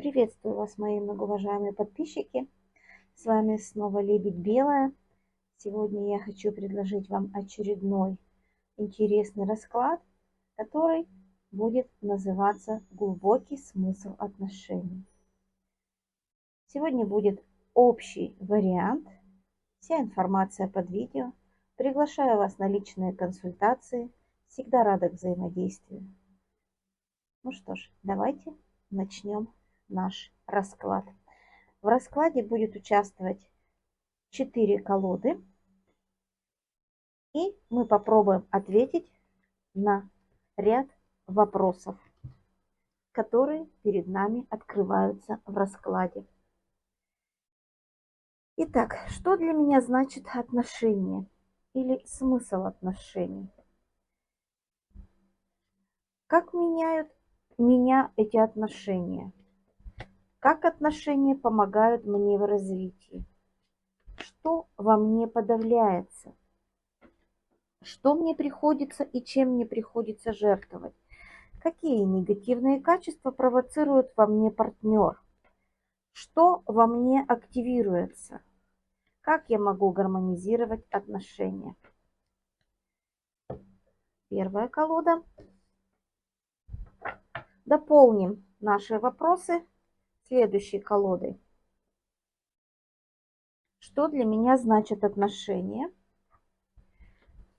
Приветствую вас, мои многоуважаемые подписчики. С вами снова Лебедь Белая. Сегодня я хочу предложить вам очередной интересный расклад, который будет называться «Глубокий смысл отношений». Сегодня будет общий вариант. Вся информация под видео. Приглашаю вас на личные консультации. Всегда рада к взаимодействию. Ну что ж, давайте начнем наш расклад. В раскладе будет участвовать 4 колоды. И мы попробуем ответить на ряд вопросов, которые перед нами открываются в раскладе. Итак, что для меня значит отношения или смысл отношений? Как меняют меня эти отношения? Как отношения помогают мне в развитии? Что во мне подавляется? Что мне приходится и чем мне приходится жертвовать? Какие негативные качества провоцирует во мне партнер? Что во мне активируется? Как я могу гармонизировать отношения? Первая колода. Дополним наши вопросы следующей колодой. Что для меня значат отношения?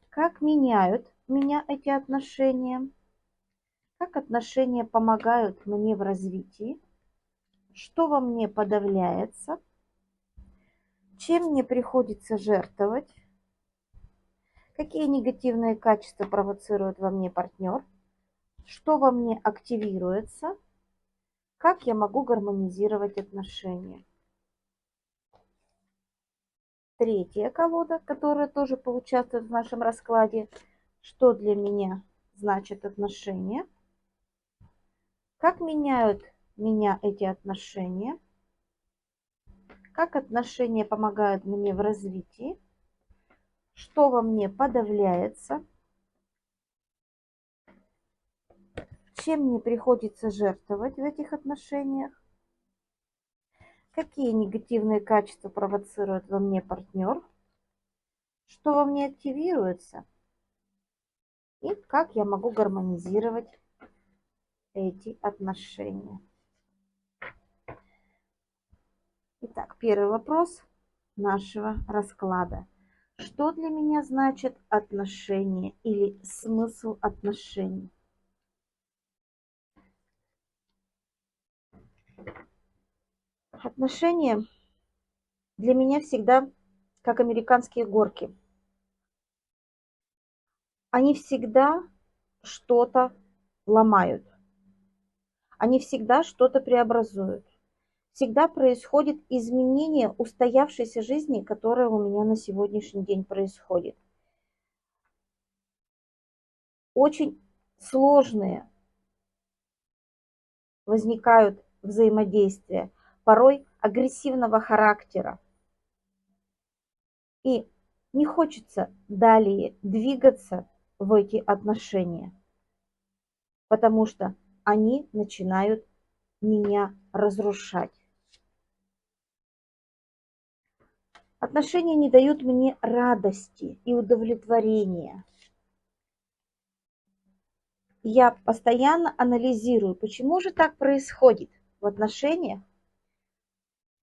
Как меняют меня эти отношения? Как отношения помогают мне в развитии? Что во мне подавляется? Чем мне приходится жертвовать? Какие негативные качества провоцирует во мне партнер? Что во мне активируется? Как я могу гармонизировать отношения? Третья колода, которая тоже поучаствует в нашем раскладе. Что для меня значит отношения? Как меняют меня эти отношения? Как отношения помогают мне в развитии? Что во мне подавляется? Чем мне приходится жертвовать в этих отношениях? Какие негативные качества провоцирует во мне партнер? Что во мне активируется? И как я могу гармонизировать эти отношения? Итак, первый вопрос нашего расклада. Что для меня значит отношения или смысл отношений? Отношения для меня всегда как американские горки. Они всегда что-то ломают. Они всегда что-то преобразуют. Всегда происходит изменение устоявшейся жизни, которая у меня на сегодняшний день происходит. Очень сложные возникают взаимодействия, порой агрессивного характера. И не хочется далее двигаться в эти отношения, потому что они начинают меня разрушать. Отношения не дают мне радости и удовлетворения. Я постоянно анализирую, почему же так происходит в отношениях,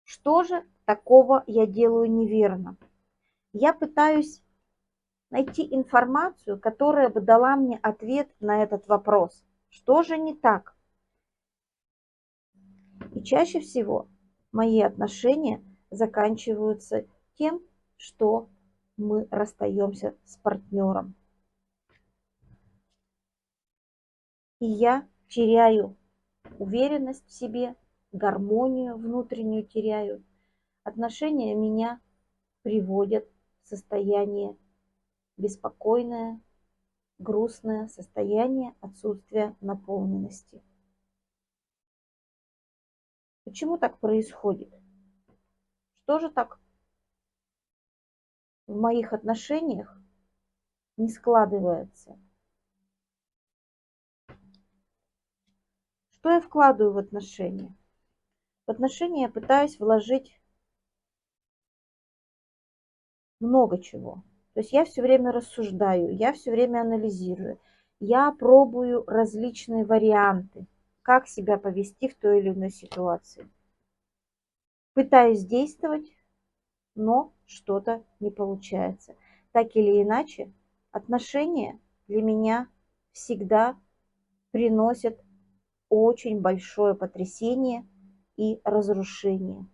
что же такого я делаю неверно. Я пытаюсь найти информацию, которая бы дала мне ответ на этот вопрос. Что же не так? И чаще всего мои отношения заканчиваются тем, что мы расстаемся с партнером. И я теряю уверенность в себе, гармонию внутреннюю теряю. Отношения меня приводят в состояние беспокойное, грустное, состояние отсутствия наполненности. Почему так происходит? Что же так в моих отношениях не складывается? Что я вкладываю в отношения? В отношения я пытаюсь вложить много чего. То есть я все время рассуждаю, я все время анализирую, я пробую различные варианты, как себя повести в той или иной ситуации. Пытаюсь действовать, но что-то не получается. Так или иначе, отношения для меня всегда приносят очень большое потрясение и разрушение.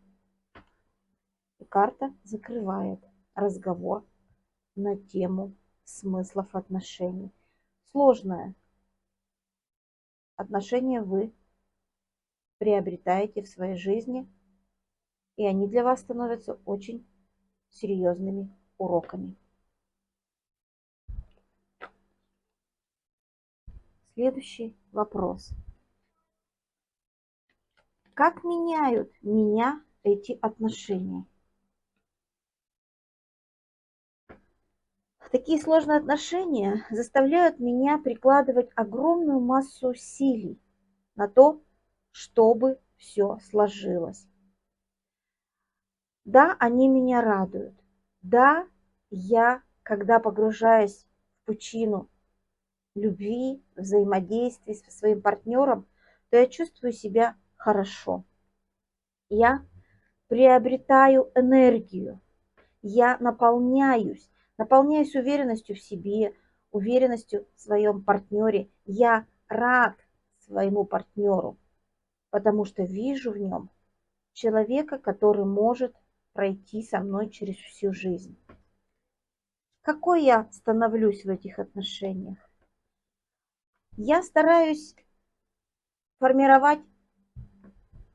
И карта закрывает разговор на тему смыслов отношений. Сложное отношение вы приобретаете в своей жизни, и они для вас становятся очень серьезными уроками. Следующий вопрос. Как меняют меня эти отношения? Такие сложные отношения заставляют меня прикладывать огромную массу усилий на то, чтобы все сложилось. Да, они меня радуют. Да, я, когда погружаюсь в пучину любви, взаимодействия со своим партнером, то я чувствую себя хорошо. Я приобретаю энергию, я наполняюсь уверенностью в себе, уверенностью в своем партнере. Я рад своему партнеру, потому что вижу в нем человека, который может пройти со мной через всю жизнь. Какой я становлюсь в этих отношениях? Я стараюсь формировать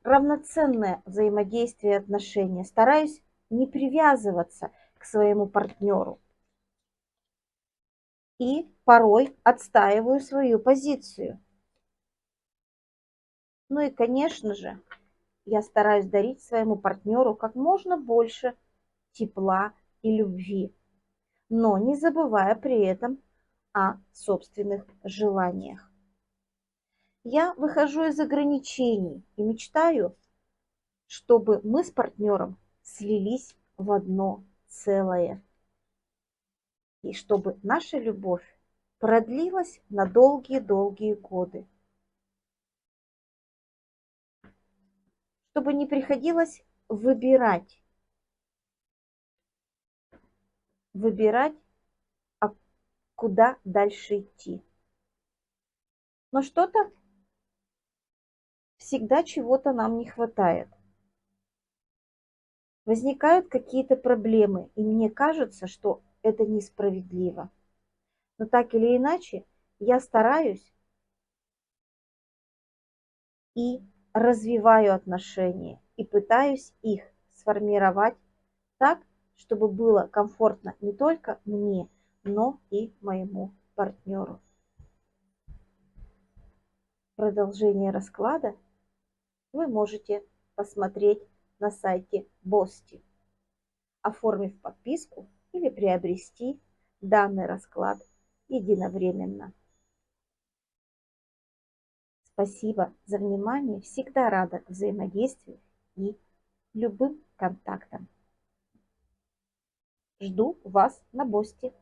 равноценное взаимодействие и отношения, стараюсь не привязываться к своему партнеру. И порой отстаиваю свою позицию. Ну и, конечно же, я стараюсь дарить своему партнеру как можно больше тепла и любви, но не забывая при этом о собственных желаниях. Я выхожу из ограничений и мечтаю, чтобы мы с партнером слились в одно целое. И чтобы наша любовь продлилась на долгие-долгие годы. Чтобы не приходилось выбирать, а куда дальше идти. Но что-то всегда чего-то нам не хватает. Возникают какие-то проблемы, и мне кажется, что это несправедливо. Но так или иначе, я стараюсь и развиваю отношения, и пытаюсь их сформировать так, чтобы было комфортно не только мне, но и моему партнеру. Продолжение расклада вы можете посмотреть на сайте Бости, оформив подписку или приобрести данный расклад единовременно. Спасибо за внимание. Всегда рада взаимодействию и любым контактам. Жду вас на Бости.